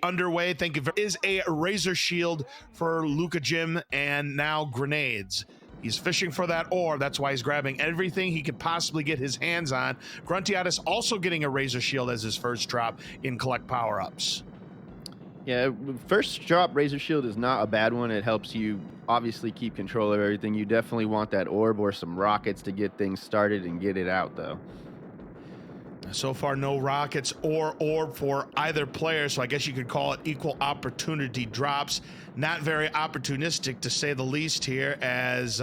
underway. Thank you. Is a razor shield for Lucha Jim, and now grenades. He's fishing for that orb. That's why he's grabbing everything he could possibly get his hands on. Gruntiatus also getting a razor shield as his first drop in collect power-ups. Yeah, first drop razor shield is not a bad one. It helps you obviously keep control of everything. You definitely want that orb or some rockets to get things started and get it out, though. So far, no rockets or orb for either player, so I guess you could call it equal opportunity drops. Not very opportunistic, to say the least, here, as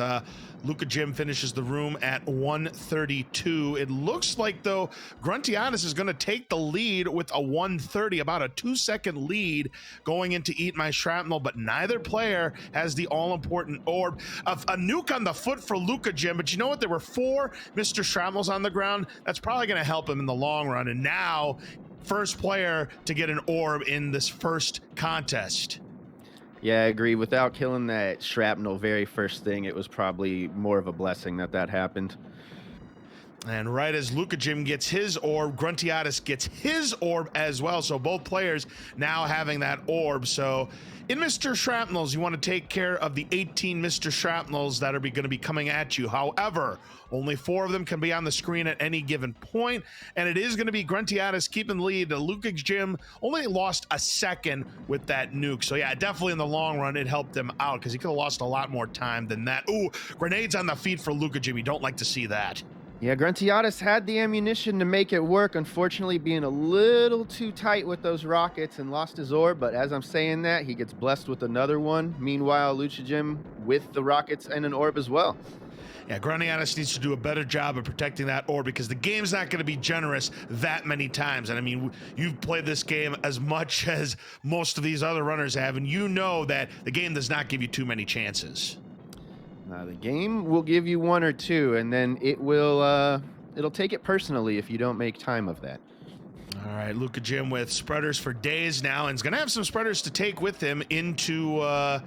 Lucha Jim finishes the room at 132. It looks like, though, Gruntiatus is going to take the lead with a 130, about a 2-second lead going into Eat My Shrapnel, but neither player has the all-important orb. A nuke on the foot for Lucha Jim, but you know what? There were 4 Mr. Shrapnels on the ground. That's probably going to help him in the long run, and now first player to get an orb in this first contest. Yeah, I agree. Without killing that shrapnel very first thing, it was probably more of a blessing that happened. And right as Lucha Jim gets his orb, Gruntiatus gets his orb as well. So both players now having that orb. So in Mr. Shrapnels, you want to take care of the 18 Mr. Shrapnels that are going to be coming at you. However, only 4 of them can be on the screen at any given point, and it is going to be Gruntiatus keeping the lead. Lucha Jim only lost a second with that nuke. So yeah, definitely in the long run, it helped him out because he could have lost a lot more time than that. Ooh, grenades on the feet for Lucha Jim. You don't like to see that. Yeah, Gruntiatus had the ammunition to make it work, unfortunately being a little too tight with those rockets and lost his orb, but as I'm saying that, he gets blessed with another one. Meanwhile, Lucha Jim with the rockets and an orb as well. Yeah, Gruntiatus needs to do a better job of protecting that orb because the game's not going to be generous that many times. And I mean, you've played this game as much as most of these other runners have, and you know that the game does not give you too many chances. The game will give you 1 or 2, and then it will it'll take it personally if you don't make time of that. All right, Lucha Jim with spreaders for days now, and is going to have some spreaders to take with him into the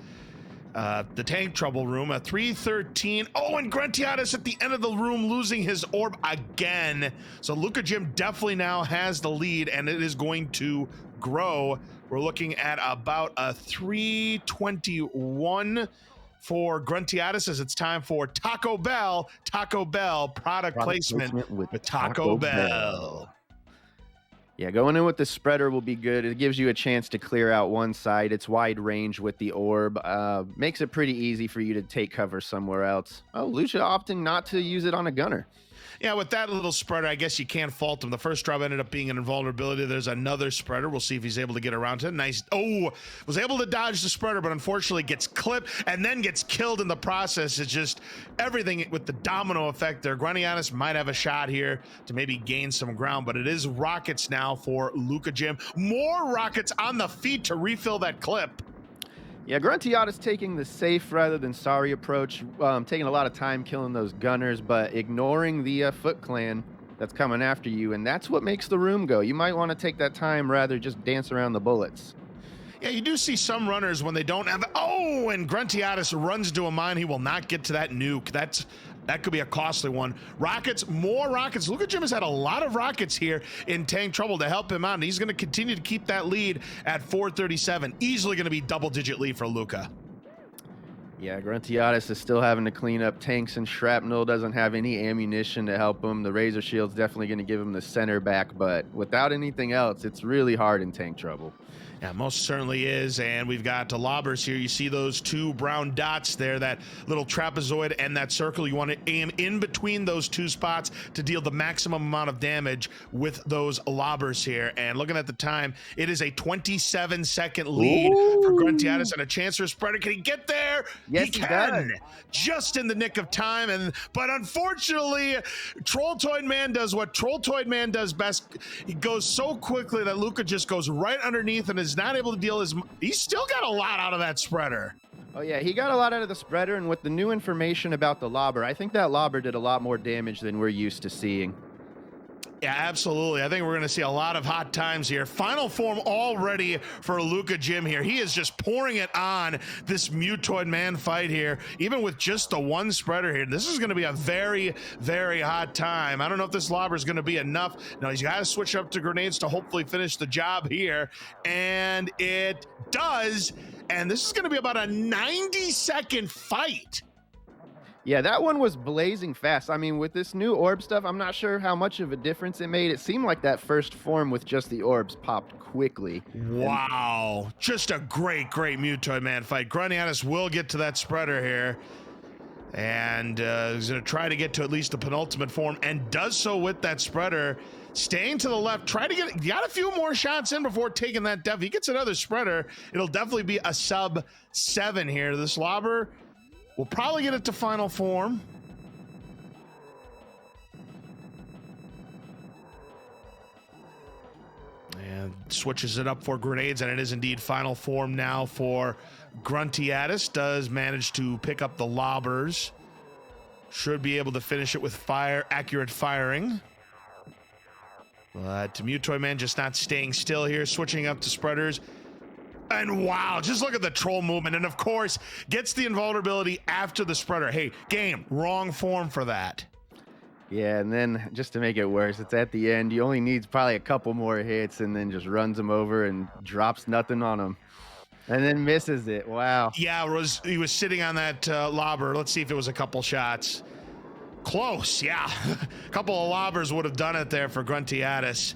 tank trouble room. A 313. Oh, and Gruntiatus at the end of the room losing his orb again. So Lucha Jim definitely now has the lead, and it is going to grow. We're looking at about a 321 for Gruntiatus as it's time for Taco Bell. Taco Bell product placement with Taco Bell. Yeah, going in with the spreader will be good. It gives you a chance to clear out one side. It's wide range with the orb. Makes it pretty easy for you to take cover somewhere else. Oh, Lucha opting not to use it on a gunner. Yeah, with that little spreader, I guess you can't fault him. The first drop ended up being an invulnerability. There's another spreader. We'll see if he's able to get around to it. Nice. Oh, was able to dodge the spreader, but unfortunately gets clipped and then gets killed in the process. It's just everything with the domino effect there. Gruntiatus might have a shot here to maybe gain some ground, but it is rockets now for Lucha Jim. More rockets on the feet to refill that clip. Yeah, Gruntiatus taking the safe rather than sorry approach, taking a lot of time killing those gunners, but ignoring the Foot Clan that's coming after you, and that's what makes the room go. You might want to take that time rather just dance around the bullets. Yeah, you do see some runners when they don't have... Oh, and Gruntiatus runs to a mine. He will not get to that nuke. That could be a costly one. Rockets, more rockets. Lucha Jim has had a lot of rockets here in tank trouble to help him out, and he's going to continue to keep that lead at 437. Easily going to be double-digit lead for Lucha. Yeah, Gruntiatus is still having to clean up tanks and shrapnel, doesn't have any ammunition to help him. The razor shield's definitely going to give him the center back, but without anything else, it's really hard in tank trouble. Yeah, most certainly is, and we've got lobbers here. You see those 2 brown dots there, that little trapezoid and that circle. You want to aim in between those 2 spots to deal the maximum amount of damage with those lobbers here. And looking at the time, it is a 27-second lead for Gruntiatus and a chance for a spreader. Can he get there? Yes, he can. Just in the nick of time, but unfortunately, Trolltoid Man does what Trolltoid Man does best. He goes so quickly that Lucha just goes right underneath and is not able to deal his... He's still got a lot out of that spreader. Oh yeah, he got a lot out of the spreader, and with the new information about the lobber, I think that lobber did a lot more damage than we're used to seeing. Yeah, absolutely. I think we're going to see a lot of hot times here. Final form all ready for Lucha Jim here. He is just pouring it on this Mutoid Man fight here, even with just the one spreader here. This is going to be a very, very hot time. I don't know if this lobber is going to be enough. No, he's got to switch up to grenades to hopefully finish the job here. And it does. And this is going to be about a 90-second fight. Yeah, that one was blazing fast. I mean, with this new orb stuff, I'm not sure how much of a difference it made. It seemed like that first form with just the orbs popped quickly. Wow. Just a great Mutoid Man fight. Gruntiatus will get to that spreader here. And he's going to try to get to at least the penultimate form and does so with that spreader. Staying to the left, try to got a few more shots in before taking that def. He gets another spreader. It'll definitely be a sub 7 here. This lobber will probably get it to final form. And switches it up for grenades, and it is indeed final form now for Gruntiatus. Does manage to pick up the lobbers. Should be able to finish it with accurate firing. But Mutoid Man just not staying still here, switching up to spreaders. And wow, just look at the troll movement. And of course, gets the invulnerability after the spreader. Hey, game, wrong form for that. Yeah, and then just to make it worse, it's at the end. He only needs probably a couple more hits and then just runs him over and drops nothing on him. And then misses it. Wow. Yeah, he was sitting on that lobber. Let's see if it was a couple shots. Close, yeah. A couple of lobbers would have done it there for Gruntiatus.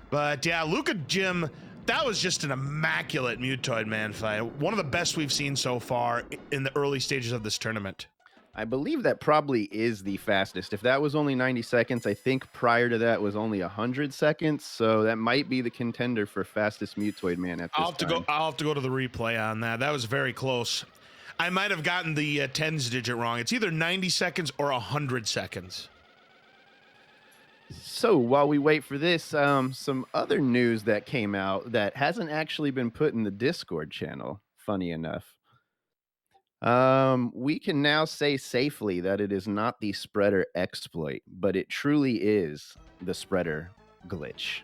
But yeah, Lucha Jim, that was just an immaculate Mutoid Man fight. One of the best we've seen so far in the early stages of this tournament. I believe that probably is the fastest. If that was only 90 seconds, I think prior to that was only 100 seconds. So that might be the contender for fastest Mutoid Man at this time. I'll have to go to the replay on that. That was very close. I might have gotten the tens digit wrong. It's either 90 seconds or 100 seconds. So while we wait for this, some other news that came out that hasn't actually been put in the Discord channel, funny enough. We can now say safely that it is not the spreader exploit, but it truly is the spreader glitch.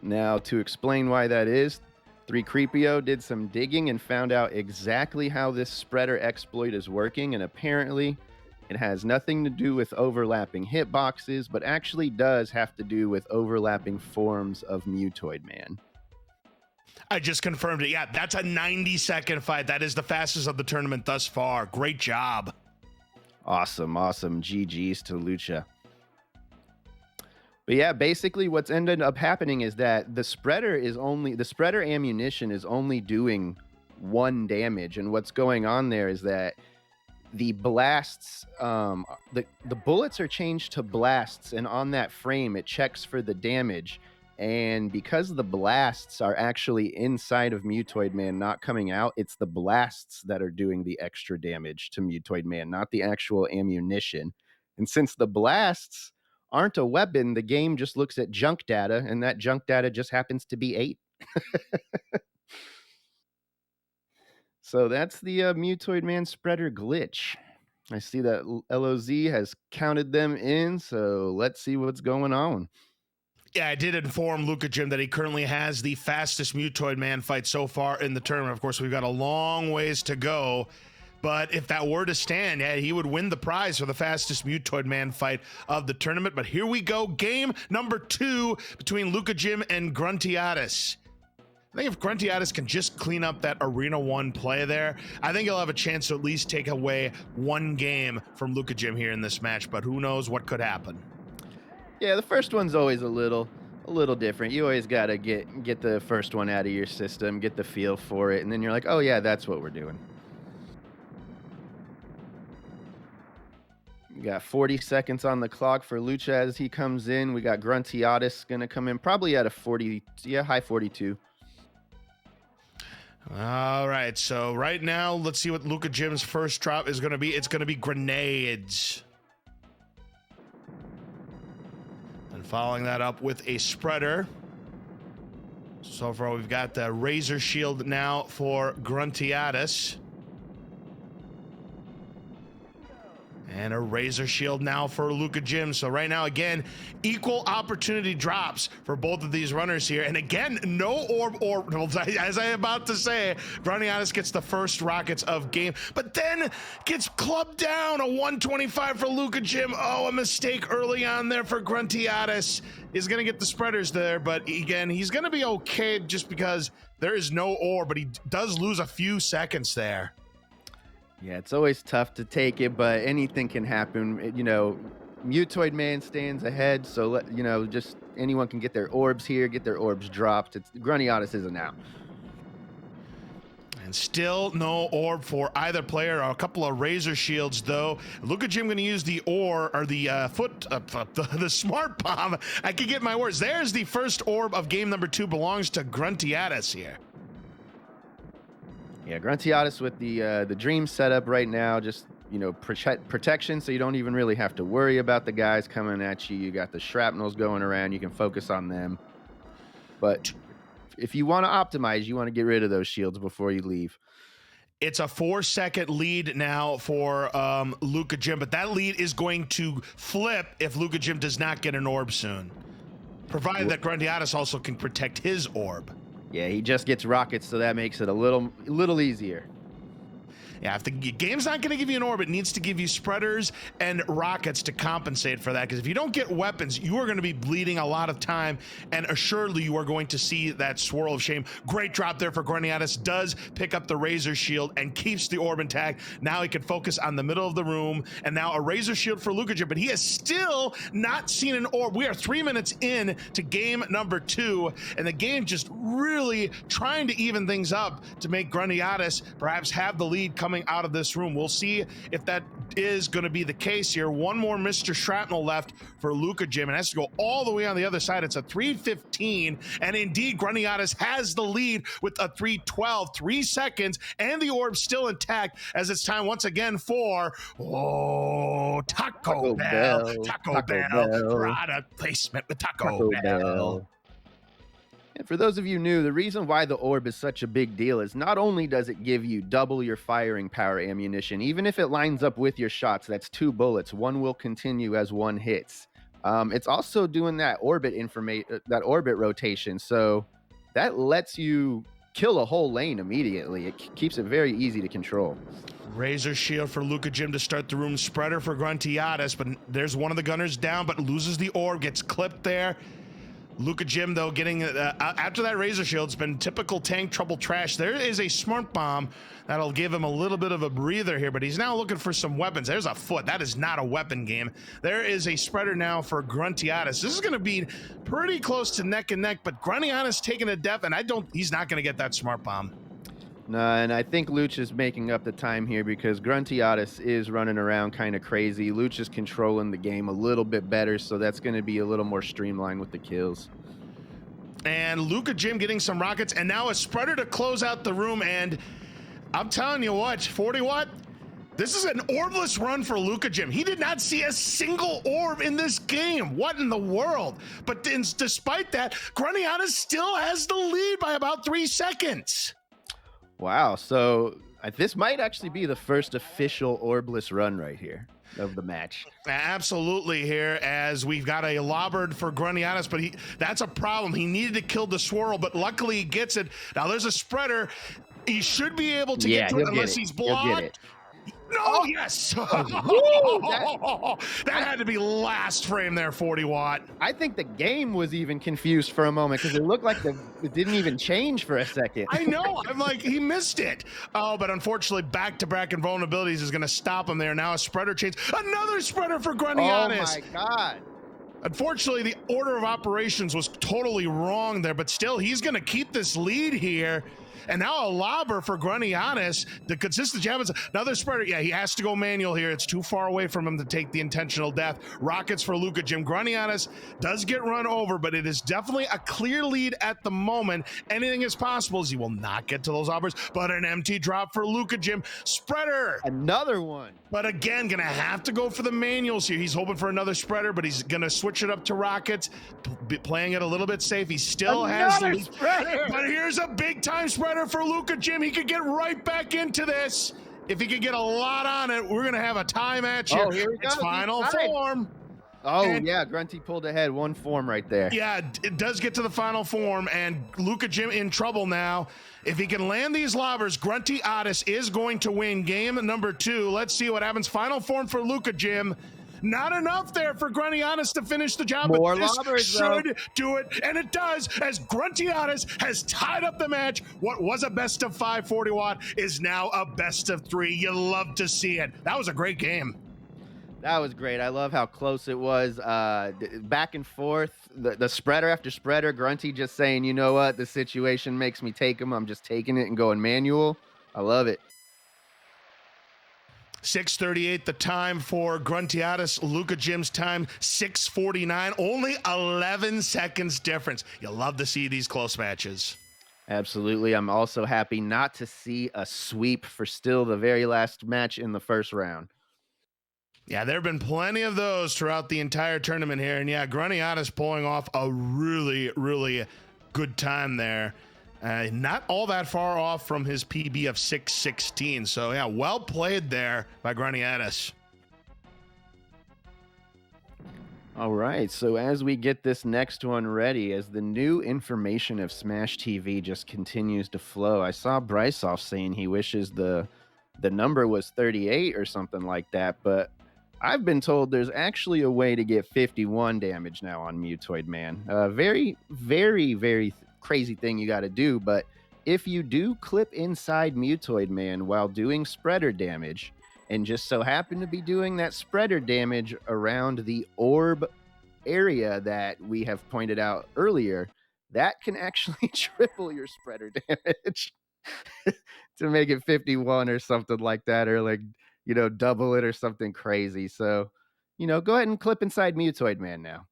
Now, to explain why that is, 3Creepio did some digging and found out exactly how this spreader exploit is working, and apparently it has nothing to do with overlapping hitboxes, but actually does have to do with overlapping forms of Mutoid Man. I just confirmed it. Yeah, that's a 90-second fight. That is the fastest of the tournament thus far. Great job. Awesome. GG's to Lucha. But yeah, basically what's ended up happening is that the spreader ammunition is only doing 1 damage. And what's going on there is that the blasts, the bullets are changed to blasts, and on that frame, it checks for the damage. And because the blasts are actually inside of Mutoid Man, not coming out, it's the blasts that are doing the extra damage to Mutoid Man, not the actual ammunition. And since the blasts aren't a weapon, the game just looks at junk data, and that junk data just happens to be 8. So that's the Mutoid Man spreader glitch. I see that LOZ has counted them in, so let's see what's going on. Yeah, I did inform Lucha Jim that he currently has the fastest Mutoid Man fight so far in the tournament. Of course, we've got a long ways to go, but if that were to stand, yeah, he would win the prize for the fastest Mutoid Man fight of the tournament. But here we go, game number 2 between Lucha Jim and Gruntiatus. I think if Gruntiatus can just clean up that Arena 1 play there, I think he'll have a chance to at least take away 1 game from Lucha Jim here in this match, but who knows what could happen. Yeah, the first one's always a little different. You always got to get the first one out of your system, get the feel for it, and then you're like, oh yeah, that's what we're doing. We got 40 seconds on the clock for Lucha as he comes in. We got Gruntiatus going to come in probably at a high 42. All right, so right now, let's see what Lucha Jim's first drop is going to be. It's going to be grenades. And following that up with a spreader. So far, we've got the Razor Shield now for Gruntiatus. And a Razor Shield now for Lucha Jim. So right now, again, equal opportunity drops for both of these runners here. And again, no orb, as I am about to say, Gruntiatus gets the first rockets of game, but then gets clubbed down. A 125 for Lucha Jim. Oh, a mistake early on there for Gruntiatus. Is going to get the spreaders there, but again, he's going to be okay just because there is no orb, but he does lose a few seconds there. Yeah, it's always tough to take it, but anything can happen. You know, Mutoid Man stands ahead, so just anyone can get their orbs here, get their orbs dropped. Gruntiatus isn't out. And still no orb for either player. A couple of Razor Shields though. Lucha Jim going to use the the smart bomb. I can get my words. There's the first orb of game number 2, belongs to Gruntiatus here. Yeah, Gruntiatus with the dream setup right now, just protection, so you don't even really have to worry about the guys coming at you. You got the shrapnels going around, you can focus on them. But if you want to optimize, you want to get rid of those shields before you leave. It's a 4-second lead now for Lucha Jim, but that lead is going to flip if Lucha Jim does not get an orb soon, provided that Gruntiatus also can protect his orb. Yeah, he just gets rockets, so that makes it a little easier. Yeah, if the game's not going to give you an orb, it needs to give you spreaders and rockets to compensate for that. Because if you don't get weapons, you are going to be bleeding a lot of time, and assuredly you are going to see that swirl of shame. Great drop there for Gruntiatus. Does pick up the Razor Shield and keeps the orb intact. Now he can focus on the middle of the room, and now a Razor Shield for Lucha Jim, but he has still not seen an orb. We are 3 minutes in to game number 2, and the game just really trying to even things up to make Gruntiatus perhaps have the lead coming out of this room. We'll see if that is going to be the case here. One more Mr. Shrapnel left for Lucha Jim, and has to go all the way on the other side. It's a 3:15, and indeed Gruntiatus has the lead with a 3:12, 3 seconds, and the orb still intact as it's time once again for Taco Bell. Taco Bell. Product placement with Taco Bell. And for those of you new, the reason why the orb is such a big deal is not only does it give you double your firing power ammunition, even if it lines up with your shots, that's 2 bullets. One will continue as one hits. It's also doing that orbit rotation, so that lets you kill a whole lane immediately. It keeps it very easy to control. Razor Shield for Lucha Jim to start the room. Spreader for Gruntiatus, but there's one of the gunners down, but loses the orb, gets clipped there. Lucha Jim, though, getting after that Razor Shield, it's been typical tank trouble trash. There is a smart bomb that'll give him a little bit of a breather here, but he's now looking for some weapons. There's a foot. That is not a weapon game. There is a spreader now for Gruntiatus. This is going to be pretty close to neck and neck, but Gruntiatus taking a death, and he's not going to get that smart bomb. No, and I think Lucha's making up the time here because Gruntiatus is running around kind of crazy. Lucha's controlling the game a little bit better, so that's going to be a little more streamlined with the kills. And Lucha Jim getting some rockets, and now a spreader to close out the room, and I'm telling you what, 40 watt, this is an orbless run for Lucha Jim. He did not see a single orb in this game. What in the world? But despite that, Gruntiatus still has the lead by about 3 seconds. Wow, so this might actually be the first official orbless run right here of the match. Absolutely here, as we've got a lobbard for Gruntiatus, but that's a problem. He needed to kill the swirl, but luckily he gets it. Now there's a spreader. He should be able to get to it unless he's blocked. No, yes. That had to be last frame there, 40 watt. I think the game was even confused for a moment because it looked like it didn't even change for a second. I know. I'm like, he missed it. Oh, but unfortunately, back-to-back invulnerabilities is going to stop him there. Now a spreader change. Another spreader for Gruntiatus. Oh, my God. Unfortunately, the order of operations was totally wrong there, but still, he's going to keep this lead here. And now a lobber for Gruntiatus. The consistent jab is another spreader. Yeah, he has to go manual here. It's too far away from him to take the intentional death. Rockets for Lucha Jim. Gruntiatus does get run over, but it is definitely a clear lead at the moment. Anything is possible as he will not get to those lobbers, but an empty drop for Lucha Jim. Spreader. Another one. But again, gonna have to go for the manuals here. He's hoping for another spreader, but he's gonna switch it up to rockets, playing it a little bit safe. He still has the spreader. But here's a big time spreader for Lucha Jim. He could get right back into this If he can get a lot on it, we're going to have a tie match here. Oh, here we go. It's final form. Oh, And yeah, Grunty pulled ahead. One form right there. yeah, it does get to the final form, and Lucha Jim in trouble now. If he can land these lobbers, Gruntiatus is going to win game number 2. Let's see what happens. Final form for Lucha Jim. Not enough there for Gruntiatus to finish the job, More but this lobbers, should do it, and it does, as Gruntiatus has tied up the match. What was a best of 5 40-watt is now a best of 3. You love to see it. That was a great game. That was great. I love how close it was. Back and forth, the spreader after spreader. Grunty just saying, you know what, the situation makes me take him. I'm just taking it and going manual. I love it. 6:38 the time for Gruntiatus. Lucha Jim's time 6:49. Only 11 seconds difference. You love to see these close matches. Absolutely. I'm also happy not to see a sweep for still the very last match in the first round. Yeah, there have been plenty of those throughout the entire tournament here. And yeah, Gruntiatus pulling off a really, really good time there. Not all that far off from his PB of 6:16. So yeah, well played there by Gruntiatus. All right, so as we get this next one ready, as the new information of Smash TV just continues to flow, I saw Brysoff saying he wishes the number was 38 or something like that, but I've been told there's actually a way to get 51 damage now on Mutoid Man. Very, very, very crazy thing you got to do, but if you do clip inside Mutoid Man while doing spreader damage, and just so happen to be doing that spreader damage around the orb area that we have pointed out earlier, that can actually triple your spreader damage to make it 51 or something like that, or like, you know, double it or something crazy. So, you know, go ahead and clip inside Mutoid Man now.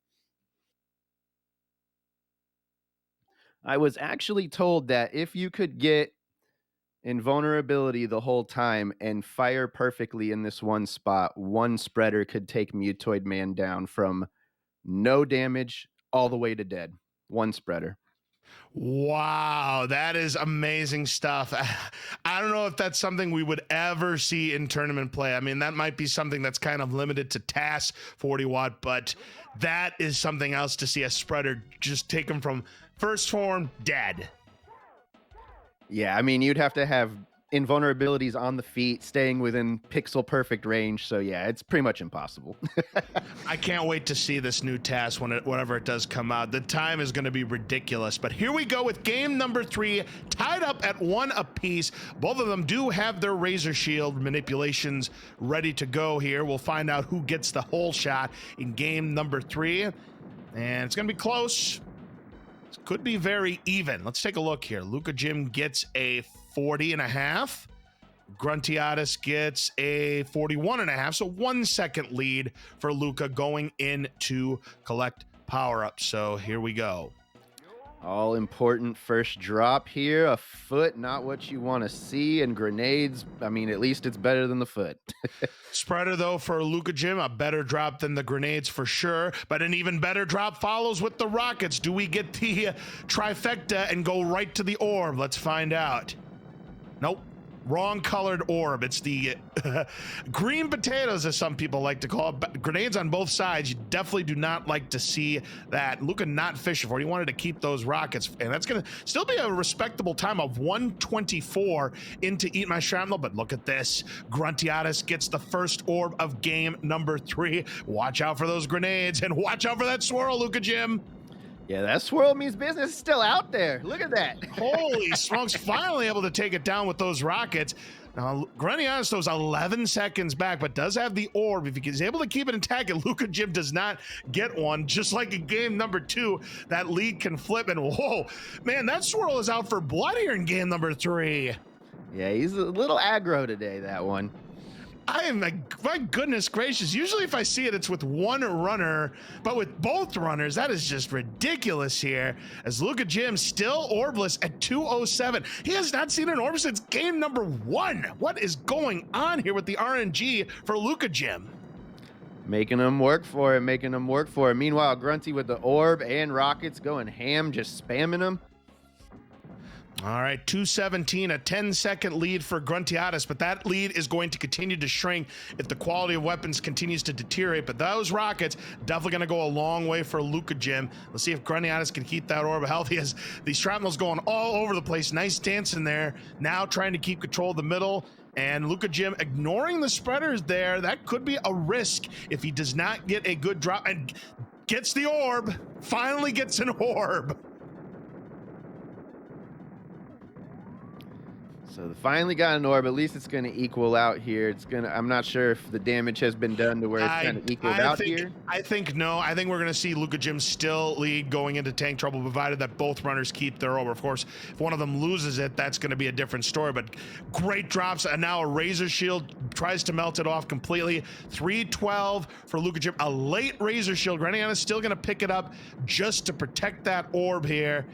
I was actually told that if you could get invulnerability the whole time and fire perfectly in this one spot, one spreader could take Mutoid Man down from no damage all the way to dead. One spreader. Wow, that is amazing stuff. I don't know if that's something we would ever see in tournament play. I mean, that might be something that's kind of limited to TAS 40-watt, but that is something else to see a spreader just take him from first form dead. Yeah, I mean, you'd have to have invulnerabilities on the feet, staying within pixel perfect range. So yeah, it's pretty much impossible. I can't wait to see this new task whenever it does come out. The time is going to be ridiculous. But here we go with game number 3, tied up at 1 apiece. Both of them do have their Razor Shield manipulations ready to go here. We'll find out who gets the whole shot in game number 3. And it's going to be close. Could be very even. Let's take a look here. Lucha Jim gets a 40.5. Gruntiatus gets a 41.5. So 1 second lead for Lucha going in to collect power-ups. So here we go. All important first drop here. A foot, not what you want to see. And grenades, I mean, at least it's better than the foot. Spreader, though, for Lucha Jim, a better drop than the grenades for sure. But an even better drop follows with the rockets. Do we get the trifecta and go right to the orb? Let's find out. Nope. Wrong colored orb. It's the green potatoes, as some people like to call it. But grenades on both sides. You definitely do not like to see that. Lucha not fishing for it. He wanted to keep those rockets, and that's going to still be a respectable time of 1:24 into Eat My Shrapnel. But look at this. Gruntiatus gets the first orb of game number 3. Watch out for those grenades, and watch out for that swirl, Lucha Jim. Yeah, that swirl means business is still out there. Look at that. Holy smokes, finally able to take it down with those rockets. Now, Gruntiatus throws 11 seconds back, but does have the orb. If he is able to keep it intact, and Lucha Jim does not get one, just like in game number 2, that lead can flip. And whoa, man, that swirl is out for blood here in game number 3. Yeah, he's a little aggro today, that one. I am, my goodness gracious. Usually if I see it, it's with one runner, but with both runners, that is just ridiculous here. As Lucha Jim still orbless at 207. He has not seen an orb since game number 1. What is going on here with the RNG for Lucha Jim? Making them work for it, making them work for it. Meanwhile, Grunty with the orb and rockets going ham, just spamming them. All right, 217, a 10-second lead for Gruntiatus, but that lead is going to continue to shrink if the quality of weapons continues to deteriorate. But those rockets definitely going to go a long way for Lucha Jim. Let's see if Gruntiatus can keep that orb healthy as the shrapnel's going all over the place. Nice dance in there. Now trying to keep control of the middle. And Lucha Jim ignoring the spreaders there. That could be a risk if he does not get a good drop and gets the orb. Finally gets an orb. So they finally got an orb. At least it's going to equal out here. I'm not sure if the damage has been done to where it's kind of equaled out here. I think no. I think we're going to see Lucha Jim still lead going into tank trouble, provided that both runners keep their orb. Of course, if one of them loses it, that's going to be a different story. But great drops, and now a Razor Shield tries to melt it off completely. 312 for Lucha Jim. A late Razor Shield. Gruntiatus is still going to pick it up just to protect that orb here.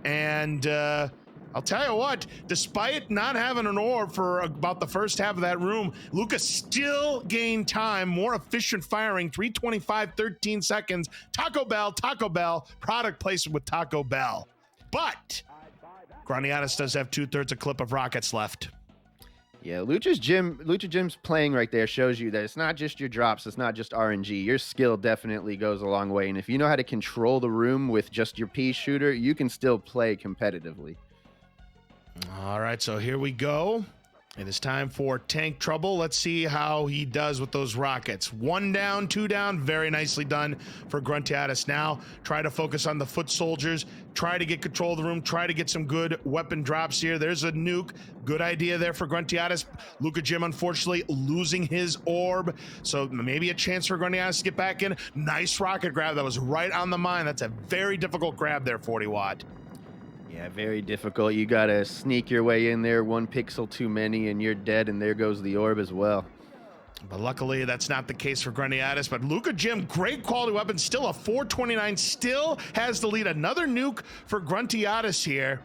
And I'll tell you what, despite not having an orb for about the first half of that room, Luca still gained time, more efficient firing, 325, 13 seconds. Taco Bell, product placement with Taco Bell. But Gruntiatus does have 2/3 a clip of rockets left. Yeah, Lucha Jim's playing right there shows you that it's not just your drops, it's not just RNG. Your skill definitely goes a long way. And if you know how to control the room with just your pea shooter, you can still play competitively. All right, so here we go. It is time for tank trouble. Let's see how he does with those rockets. 1 down, 2 down. Very nicely done for Gruntiatus. Now try to focus on the foot soldiers. Try to get control of the room. Try to get some good weapon drops here. There's a nuke. Good idea there for Gruntiatus. Lucha Jim, unfortunately, losing his orb. So maybe a chance for Gruntiatus to get back in. Nice rocket grab. That was right on the mine. That's a very difficult grab there, 40 Watt. Yeah, very difficult. You got to sneak your way in there, 1 pixel too many, and you're dead, and there goes the orb as well. But luckily, that's not the case for Gruntiatus. But Lucha Jim, great quality weapon, still a 429, still has the lead. Another nuke for Gruntiatus here.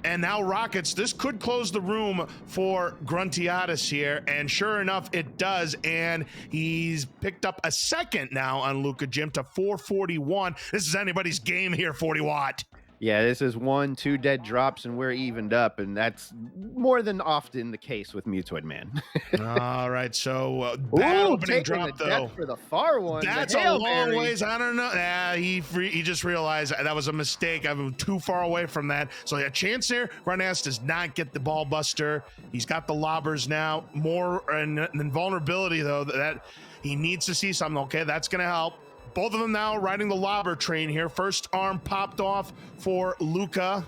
And now rockets, this could close the room for Gruntiatus here. And sure enough, it does. And he's picked up a second now on Lucha Jim to 441. This is anybody's game here, 40 Watt. Yeah, this is 1, 2 dead drops, and we're evened up, and that's more than often the case with Mutoid Man. All right, so bad opening drop, though. For the far one. That's a long ways. I don't know. He just realized that was a mistake. I'm too far away from that. So a chance there. Gruntiatus does not get the ball buster. He's got the lobbers now. More and invulnerability, though, that he needs to see something. Okay, that's going to help. Both of them now riding the lobber train here. First arm popped off for Luca.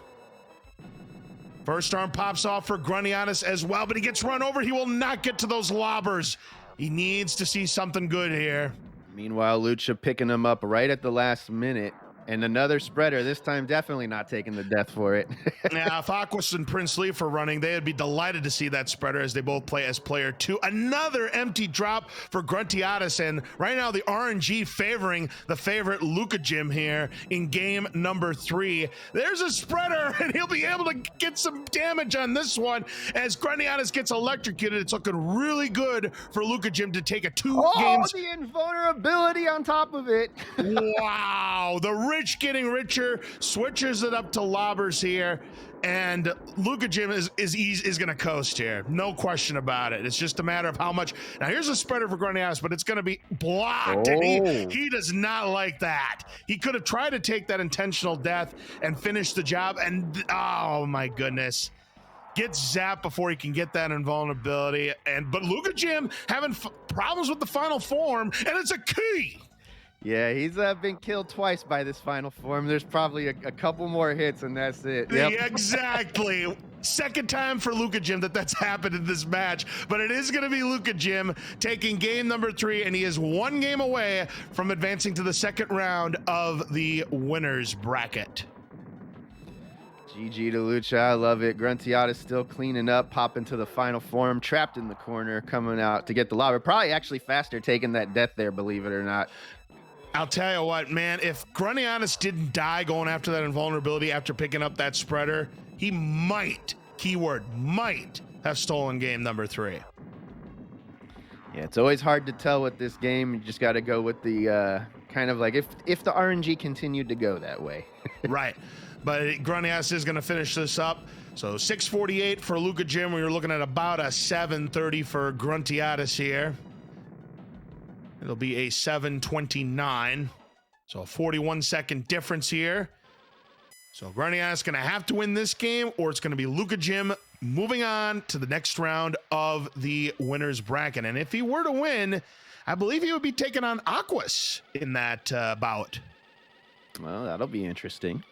First arm pops off for Gruntiatus as well, but he gets run over. He will not get to those lobbers. He needs to see something good here. Meanwhile, Lucha picking him up right at the last minute. And another spreader, this time definitely not taking the death for it. Now, if Aquas and Prince Lee are running, they would be delighted to see that spreader as they both play as player 2. Another empty drop for Gruntiatus, and right now the RNG favoring the favorite Lucha Jim here in game number 3. There's a spreader, and he'll be able to get some damage on this one as Gruntiatus gets electrocuted. It's looking really good for Lucha Jim to take a 2 games. Oh, the invulnerability on top of it. Wow, the rich getting richer, switches it up to lobbers here, and Lucha Jim is going to coast here. No question about it. It's just a matter of how much. Now, here's a spreader for Gruntiatus, but it's going to be blocked, and he does not like that. He could have tried to take that intentional death and finish the job, and oh my goodness. Gets zapped before he can get that invulnerability, but Lucha Jim having problems with the final form, and it's a key. Yeah, he's been killed twice by this final form. There's probably a couple more hits, and that's it. Yep. Yeah, exactly. Second time for Lucha Jim that's happened in this match, but it is going to be Lucha Jim taking game number 3, and he is 1 game away from advancing to the second round of the winners bracket. GG to Lucha, I love it. Gruntiatus still cleaning up, popping to the final form, trapped in the corner, coming out to get the lobber. Probably actually faster taking that death there, believe it or not. I'll tell you what, man, if Gruntiatus didn't die going after that invulnerability after picking up that spreader, he might, keyword, might have stolen game number 3. Yeah, it's always hard to tell with this game. You just got to go with the kind of like if the RNG continued to go that way. Right. but Gruntiatus is going to finish this up. So 6:48 for Lucha Jim. We're looking at about a 7:30 for Gruntiatus here. It'll be a 7:29. So a 41-second difference here. So Gruntiatus going to have to win this game, or it's going to be Lucha Jim moving on to the next round of the winner's bracket. And if he were to win, I believe he would be taking on Aquas in that bout. Well, that'll be interesting.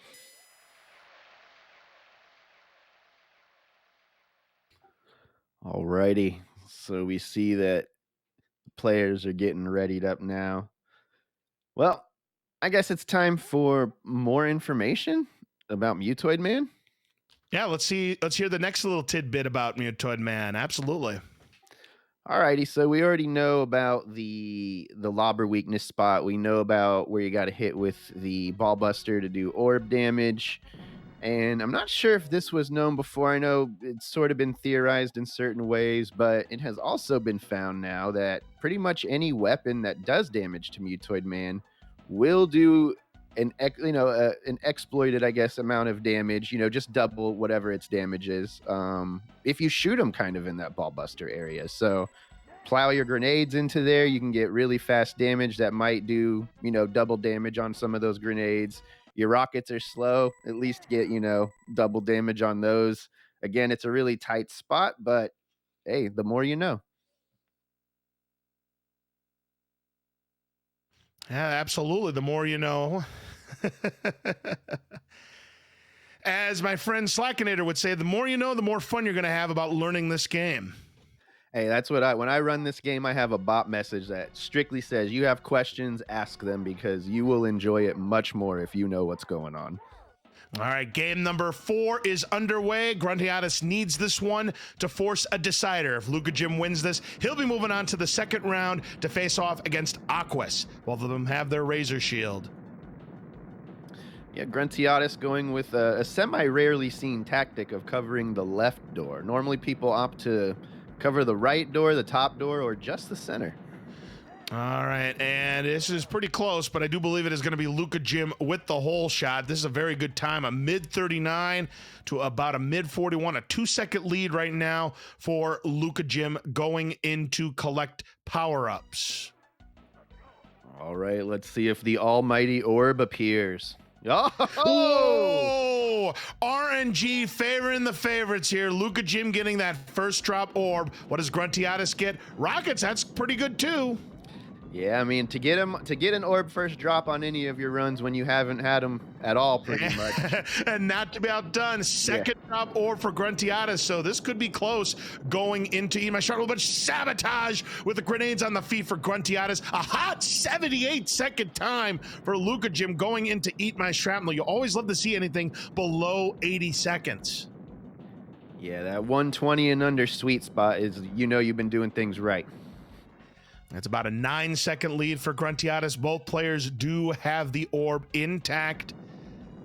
Alrighty, so we see that players are getting readied up now. Well, I guess it's time for more information about Mutoid Man. Yeah, let's hear the next little tidbit about Mutoid Man. Absolutely. Alrighty, so we already know about the lobber weakness spot. We know about where you got to hit with the ball buster to do orb damage. And I'm not sure if this was known before. I know it's sort of been theorized in certain ways, but it has also been found now that pretty much any weapon that does damage to Mutoid Man will do an exploited, I guess, amount of damage. Just double whatever its damage is. If you shoot them kind of in that ball buster area, so plow your grenades into there, you can get really fast damage that might do double damage on some of those grenades. Your rockets are slow, at least get, double damage on those. Again, it's a really tight spot, but hey, the more you know. Yeah, absolutely. The more you know. As my friend Slackinator would say, the more you know, the more fun you're going to have about learning this game. Hey, that's when I run this game, I have a bot message that strictly says, you have questions, ask them, because you will enjoy it much more if you know what's going on. All right, game number 4 is underway. Gruntiatus needs this one to force a decider. If Lucha Jim wins this, he'll be moving on to the second round to face off against Aquas. Both of them have their Razor Shield. Yeah, Gruntiatus going with a semi-rarely seen tactic of covering the left door. Normally people opt to cover the right door, the top door, or just the center. All right, and this is pretty close, but I do believe it is going to be Lucha Jim with the hole shot. This is a very good time, a mid-39 to about a mid-41, a 2-second lead right now for Lucha Jim going into collect power-ups. All right, let's see if the almighty orb appears. Oh! Whoa! RNG favoring the favorites here. Lucha Jim getting that first drop orb. What does Gruntiatus get? Rockets, that's pretty good too. Yeah, I mean, to get an orb first drop on any of your runs when you haven't had them at all, pretty much. And not to be outdone, second drop orb for Gruntiatus, so this could be close going into Eat My Sharpnel, but sabotage with the grenades on the feet for Gruntiatus. A hot 78-second time for Lucha Jim going into Eat My Shrapnel. You always love to see anything below 80 seconds. Yeah, that 120 and under sweet spot is, you've been doing things right. That's about a 9-second lead for Gruntiatus. Both players do have the orb intact.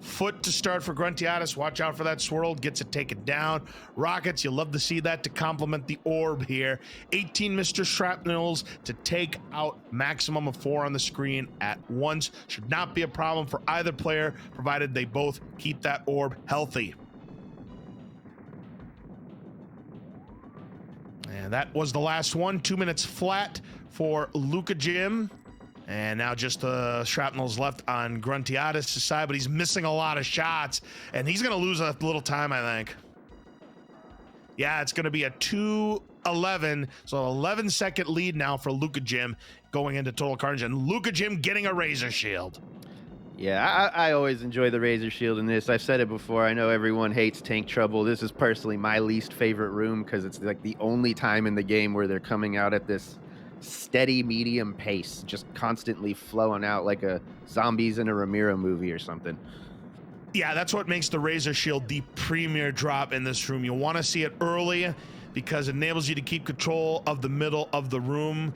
Foot to start for Gruntiatus. Watch out for that swirl. Gets it taken down. Rockets, you love to see that to complement the orb here. 18 Mr. Shrapnels to take out maximum of 4 on the screen at once. Should not be a problem for either player, provided they both keep that orb healthy. And that was the last one. 2 minutes flat for Lucha Jim. And now just the shrapnels left on Gruntiatus' side, but he's missing a lot of shots, and he's going to lose a little time, I think. Yeah, it's going to be a 2-11, so 11-second lead now for Lucha Jim going into Total Carnage, and Lucha Jim getting a Razor Shield. Yeah, I always enjoy the Razor Shield in this. I've said it before. I know everyone hates Tank Trouble. This is personally my least favorite room because it's like the only time in the game where they're coming out at this steady medium pace, just constantly flowing out like a zombies in a Ramiro movie or something. Yeah, that's what makes the Razor Shield the premier drop in this room. You want to see it early because it enables you to keep control of the middle of the room,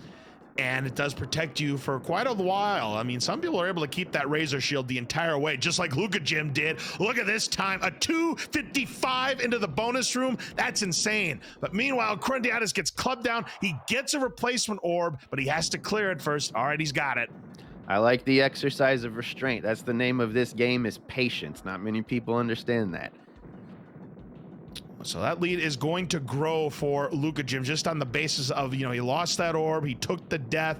and it does protect you for quite a while. I mean, some people are able to keep that Razor Shield the entire way, just like Lucha Jim did. Look at this time, a 2:55 into the bonus room. That's insane. But meanwhile, Gruntiatus gets clubbed down. He gets a replacement orb, but he has to clear it first. All right, he's got it. I like the exercise of restraint. That's the name of this game is patience. Not many people understand that. So that lead is going to grow for Lucha Jim just on the basis of, he lost that orb, he took the death,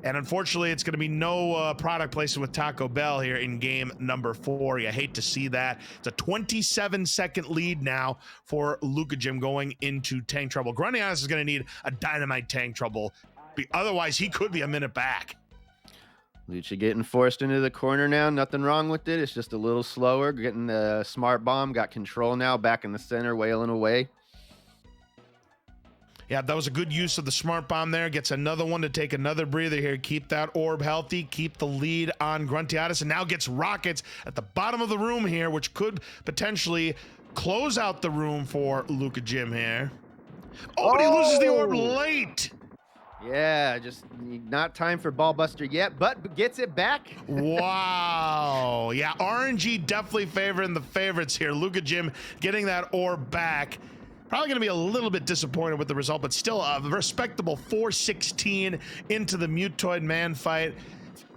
and unfortunately it's going to be no product placement with Taco Bell here in game number 4. You hate to see that. It's a 27-second lead now for Lucha Jim going into Tank Trouble. Gruntiatus is going to need a dynamite Tank Trouble. Otherwise, he could be a minute back. Lucha getting forced into the corner now. Nothing wrong with it. It's just a little slower. Getting the smart bomb. Got control now. Back in the center, wailing away. Yeah, that was a good use of the smart bomb there. Gets another one to take another breather here. Keep that orb healthy. Keep the lead on Gruntiatus. And now gets rockets at the bottom of the room here, which could potentially close out the room for Lucha Jim here. Oh, but he loses the orb late. Yeah, just not time for Ballbuster yet, but gets it back. Wow. Yeah, RNG definitely favoring the favorites here. Lucha Jim getting that orb back. Probably going to be a little bit disappointed with the result, but still a respectable 416 into the Mutoid Man fight.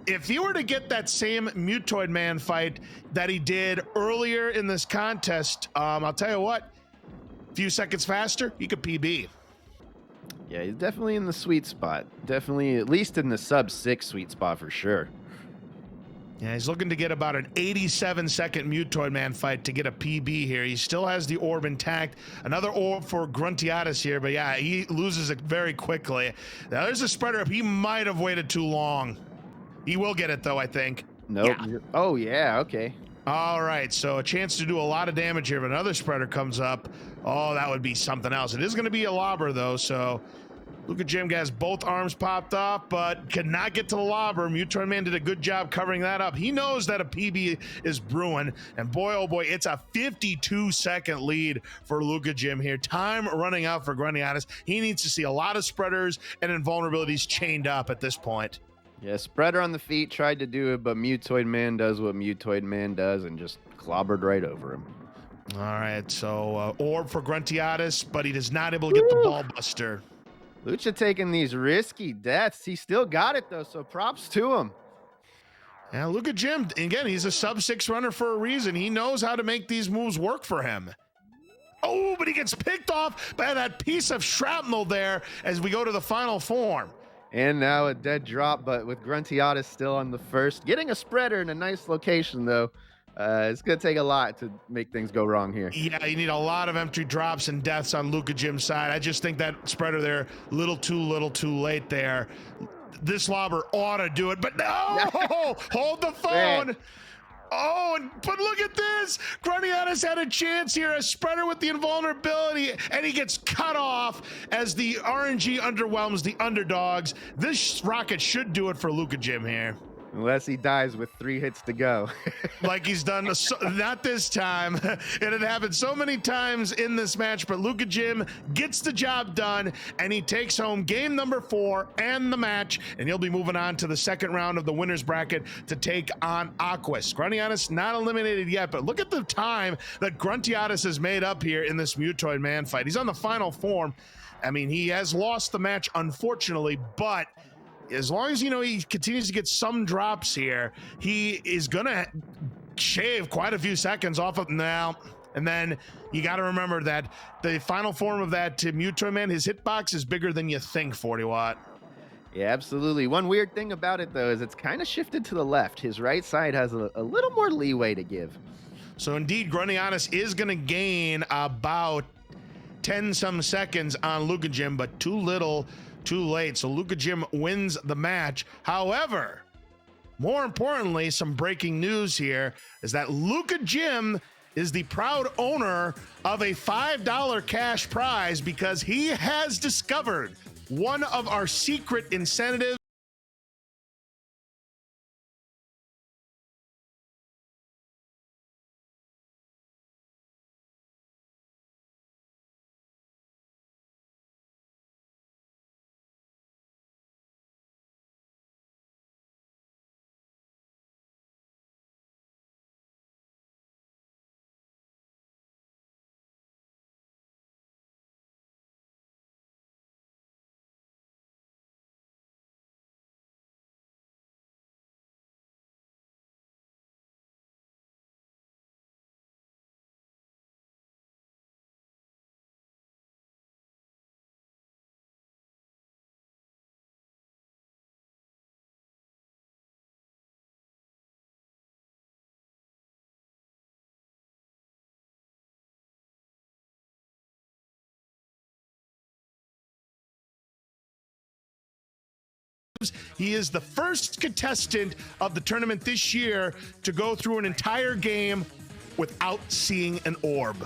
If he were to get that same Mutoid Man fight that he did earlier in this contest, I'll tell you what, a few seconds faster, he could PB. Yeah, he's definitely in the sweet spot. Definitely, at least in the sub-6 sweet spot for sure. Yeah, he's looking to get about an 87-second Mutoid Man fight to get a PB here. He still has the orb intact. Another orb for Gruntiatus here, but yeah, he loses it very quickly. Now, there's a spreader up. He might have waited too long. He will get it, though, I think. Nope. Yeah. Oh, yeah, okay. All right, so a chance to do a lot of damage here. If another spreader comes up, oh, that would be something else. It is going to be a lobber, though, so Lucha Jim has both arms popped off, but cannot get to the lobber. Mutoid Man did a good job covering that up. He knows that a PB is brewing, and boy, oh boy, it's a 52-second lead for Lucha Jim here. Time running out for Gruntiatus. He needs to see a lot of spreaders and invulnerabilities chained up at this point. Yeah, spreader on the feet, tried to do it, but Mutoid Man does what Mutoid Man does and just clobbered right over him. All right, so orb for Gruntiatus, but he is not able to get the ball buster. Lucha taking these risky deaths. He still got it, though, so props to him. Yeah, Lucha Jim, again, he's a sub-6 runner for a reason. He knows how to make these moves work for him. Oh, but he gets picked off by that piece of shrapnel there as we go to the final form. And now a dead drop, but with Gruntiatus still on the first. Getting a spreader in a nice location, though. It's going to take a lot to make things go wrong here. Yeah, you need a lot of empty drops and deaths on Lucha Jim's side. I just think that spreader there, little too late there. This lobber ought to do it, but no! Hold the phone! Man. Oh, but look at this! Gruntiatus had a chance here, a spreader with the invulnerability, and he gets cut off as the RNG underwhelms the underdogs. This rocket should do it for Lucha Jim here. Unless he dies with 3 hits to go. Like he's done, not this time. It had happened so many times in this match, but Lucha Jim gets the job done, and he takes home game number 4 and the match, and he'll be moving on to the second round of the winner's bracket to take on Aquas. Gruntiatus not eliminated yet, but look at the time that Gruntiatus has made up here in this Mutoid Man fight. He's on the final form. I mean, he has lost the match, unfortunately, but as long as, he continues to get some drops here, he is going to shave quite a few seconds off of now. And then you got to remember that the final form of that Mutoid Man, his hitbox is bigger than you think, 40 Watt. Yeah, absolutely. One weird thing about it, though, is it's kind of shifted to the left. His right side has a little more leeway to give. So indeed, Gruntiatus is going to gain about 10-some seconds on Lucha Jim, but too little, too late. So Lucha Jim wins the match. However, more importantly, some breaking news here is that Lucha Jim is the proud owner of a $5 cash prize because he has discovered one of our secret incentives. He is the first contestant of the tournament this year to go through an entire game without seeing an orb.